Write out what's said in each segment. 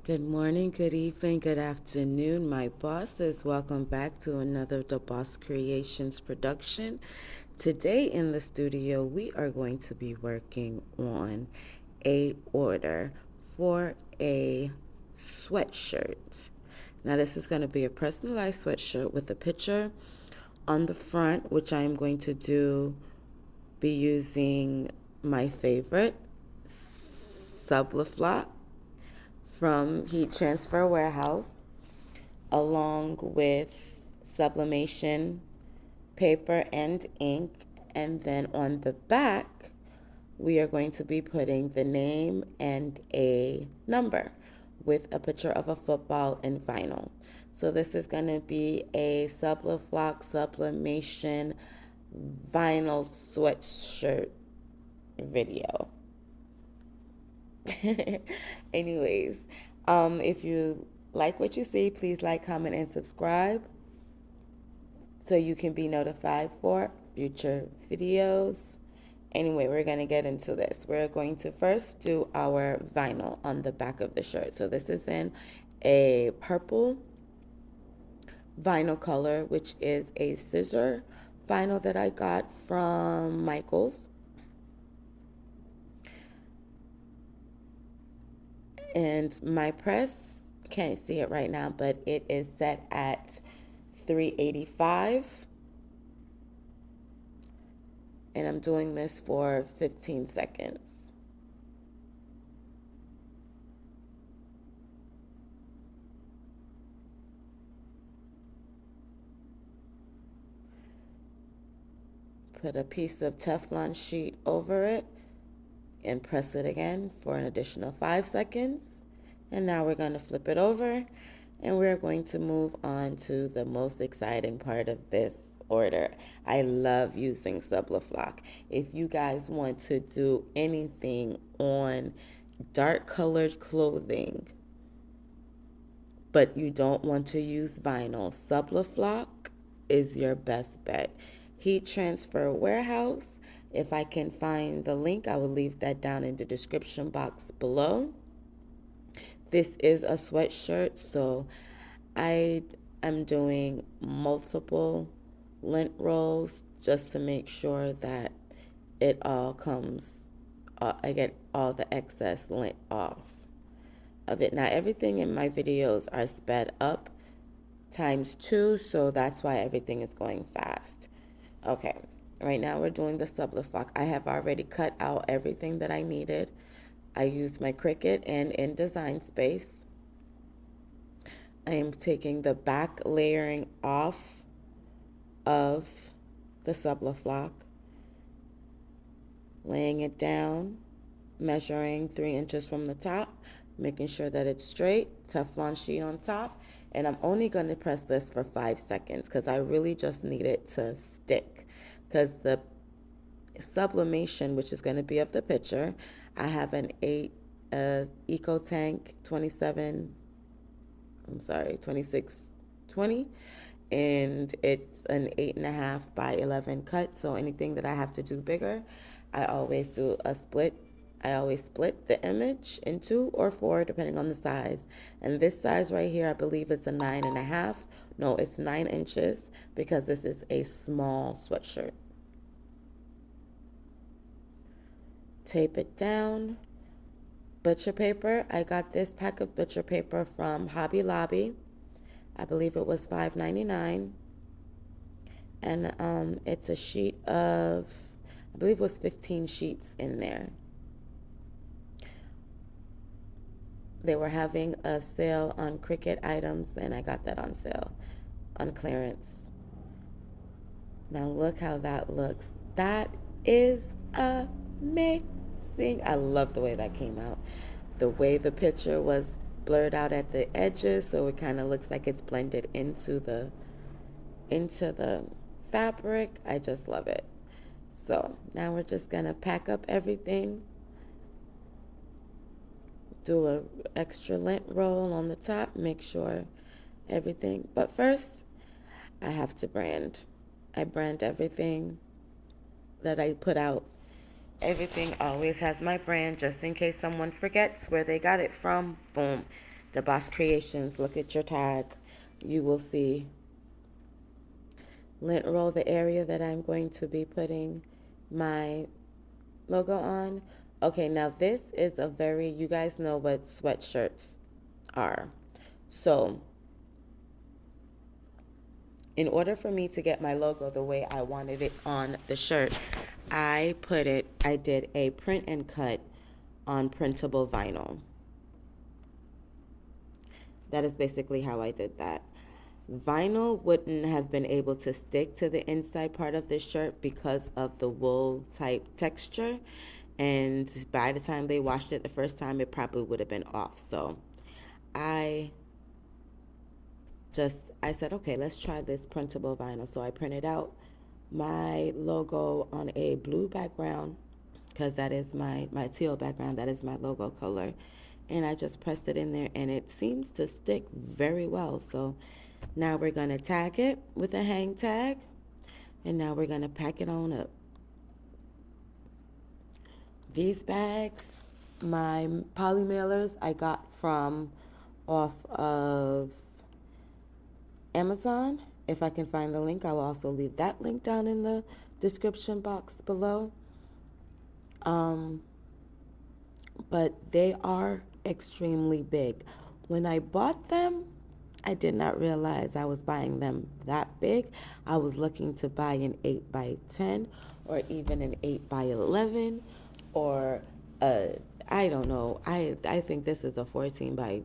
Good morning, good evening, good afternoon, my bosses. Welcome back to another The Boss Creations production. Today in the studio, we are going to be working on a order for a sweatshirt. Now, this is going to be a personalized sweatshirt with a picture on the front, which I am going to be using my favorite subliflock from Heat Transfer Warehouse, along with sublimation paper and ink. And then on the back, we are going to be putting the name and a number with a picture of a football in vinyl. So this is going to be a subliflock sublimation vinyl sweatshirt video. Anyways, if you like what you see, please like, comment, and subscribe so you can be notified for future videos. Anyway, we're going to get into this. We're going to first do our vinyl on the back of the shirt. So this is in a purple vinyl color, which is a scissor vinyl that I got from Michael's. And my press, can't see it right now, but it is set at 385. And I'm doing this for 15 seconds. Put a piece of Teflon sheet over it and press it again for an additional 5 seconds. And now we're going to flip it over and we're going to move on to the most exciting part of this order. I love using subliflock. If you guys want to do anything on dark colored clothing, but you don't want to use vinyl, subliflock is your best bet. Heat Transfer Warehouse. If I can find the link, I will leave that down in the description box below. This is a sweatshirt, so I am doing multiple lint rolls just to make sure that it all comes, I get all the excess lint off of it. Now, everything in my videos are sped up ×2, so that's why everything is going fast. Okay, right now we're doing the subliflock. I have already cut out everything that I needed. I used my Cricut and InDesign Space. I am taking the back layering off of the subliflock, laying it down, measuring 3 inches from the top, making sure that it's straight, Teflon sheet on top, and I'm only going to press this for 5 seconds because I really just need it to stick, because the sublimation, which is going to be of the picture, I have an 8 Eco Tank 2620, and it's an 8.5 by 11 cut. So anything that I have to do bigger, I always do a split. I always split the image in 2 or 4 depending on the size. And this size right here, I believe it's a 9.5. No, it's 9 inches because this is a small sweatshirt. Tape it down. Butcher paper. I got this pack of butcher paper from Hobby Lobby. I believe it was $5.99. And it's a sheet of, I believe it was 15 sheets in there. They were having a sale on Cricut items, and I got that on sale, on clearance. Now look how that looks. That is amazing. I love the way that came out. The way the picture was blurred out at the edges, so it kind of looks like it's blended into the fabric. I just love it. So now we're just gonna pack up everything, do a extra lint roll on the top, make sure everything. But first, I have to brand. I brand everything that I put out. Everything always has my brand, just in case someone forgets where they got it from. Boom. the Bawse Creations. Look at your tag. You will see lint roll, the area that I'm going to be putting my logo on. Okay, now this is a very, you guys know what sweatshirts are. So in order for me to get my logo the way I wanted it on the shirt, I did a print and cut on printable vinyl. That is basically how I did that. Vinyl wouldn't have been able to stick to the inside part of the shirt because of the wool type texture. And by the time they washed it the first time, it probably would have been off. So I said, okay, let's try this printable vinyl. So I printed out my logo on a blue background because that is my teal background. That is my logo color. And I just pressed it in there and it seems to stick very well. So now we're going to tag it with a hang tag. And now we're going to pack it on up. These bags, my poly mailers, I got from off of Amazon. If I can find the link, I will also leave that link down in the description box below. But they are extremely big. When I bought them, I did not realize I was buying them that big. I was looking to buy an 8 by 10 or even an 8 by 11 or I don't know. I think this is a 14 by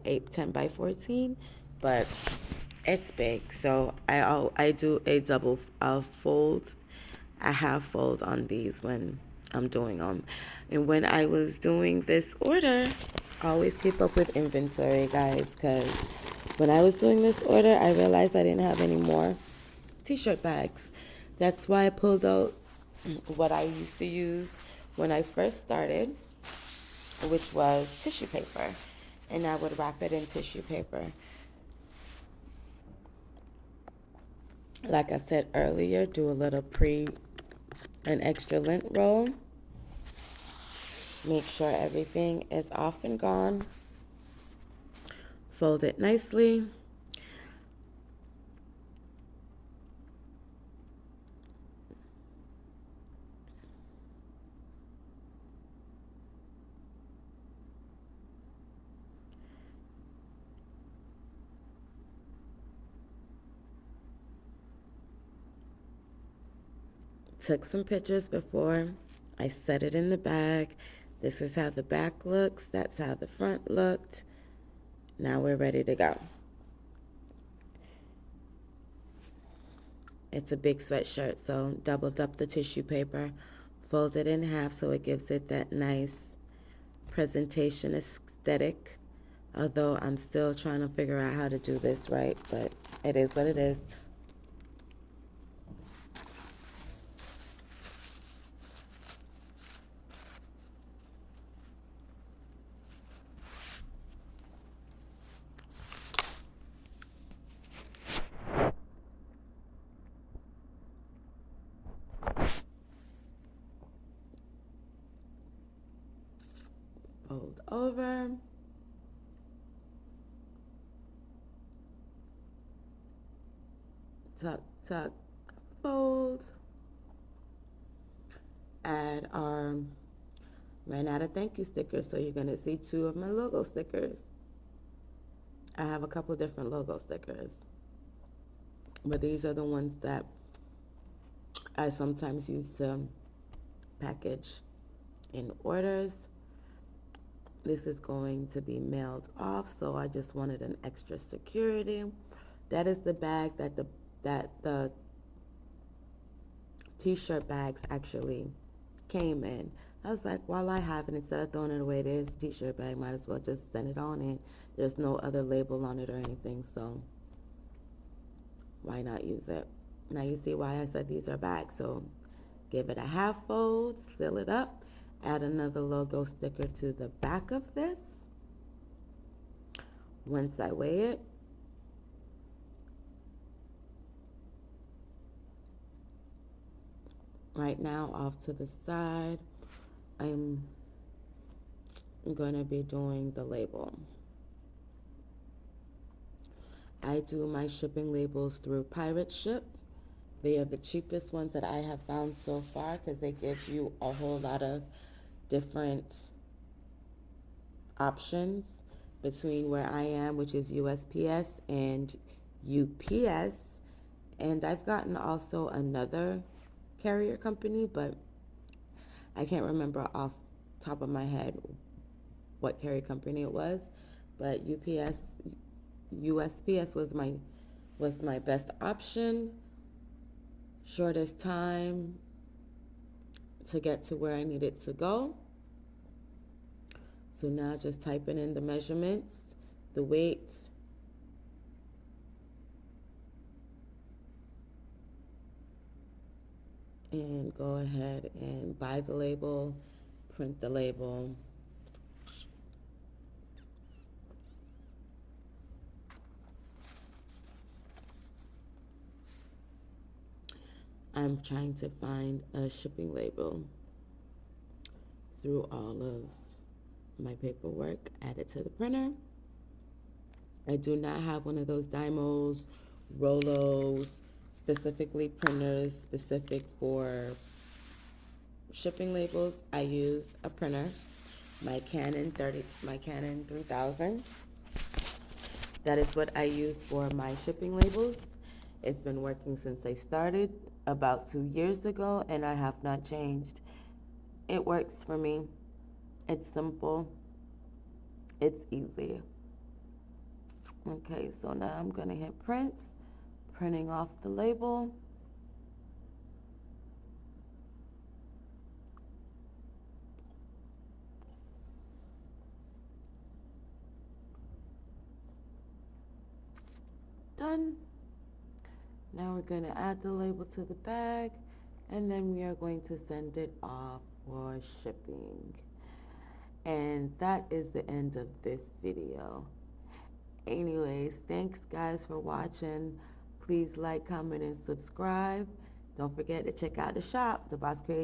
8, 10 by 14, but it's big. So I do a double fold. I half fold on these when I'm doing them. And when I was doing this order, I always keep up with inventory, guys, because when I was doing this order, I realized I didn't have any more t-shirt bags. That's why I pulled out what I used to use when I first started, which was tissue paper. And I would wrap it in tissue paper. Like I said earlier, do a little an extra lint roll. Make sure everything is off and gone. Fold it nicely. Took some pictures before I set it in the bag. This is how the back looks. That's how the front looked. Now we're ready to go. It's a big sweatshirt, so doubled up the tissue paper, fold it in half so it gives it that nice presentation aesthetic. Although I'm still trying to figure out how to do this right, but it is what it is. Fold over. Tuck, tuck, fold. Add our ran out of thank you stickers, so you're going to see 2 of my logo stickers. I have a couple different logo stickers, but these are the ones that I sometimes use to package in orders. This is going to be mailed off, so I just wanted an extra security. That is the bag that the t-shirt bags actually came in. I was like, while I have it, instead of throwing it away, there's a t-shirt bag, might as well just send it on in. There's no other label on it or anything, so why not use it? Now you see why I said these are bags. So give it a half fold, seal it up, add another logo sticker to the back of this. Once I weigh it, right now off to the side, I'm going to be doing the label. I do my shipping labels through Pirate Ship. They are the cheapest ones that I have found so far because they give you a whole lot of different options between where I am, which is USPS and UPS. And I've gotten also another carrier company, but I can't remember off the top of my head what carrier company it was. But USPS was my best option, shortest time to get to where I needed to go. So now just typing in the measurements, the weight, and go ahead and buy the label, print the label. I'm trying to find a shipping label through all of my paperwork, add it to the printer. I do not have one of those Dymos, Rolos, specifically printers specific for shipping labels. I use a printer, my Canon 3000. That is what I use for my shipping labels. It's been working since I started about 2 years ago, and I have not changed. It works for me. It's simple. It's easy. Okay, so now I'm gonna hit print, printing off the label. Done. Now we're going to add the label to the bag, and then we are going to send it off for shipping. And that is the end of this video. Anyways, thanks guys for watching. Please like, comment, and subscribe. Don't forget to check out the shop, the Bawse Creative.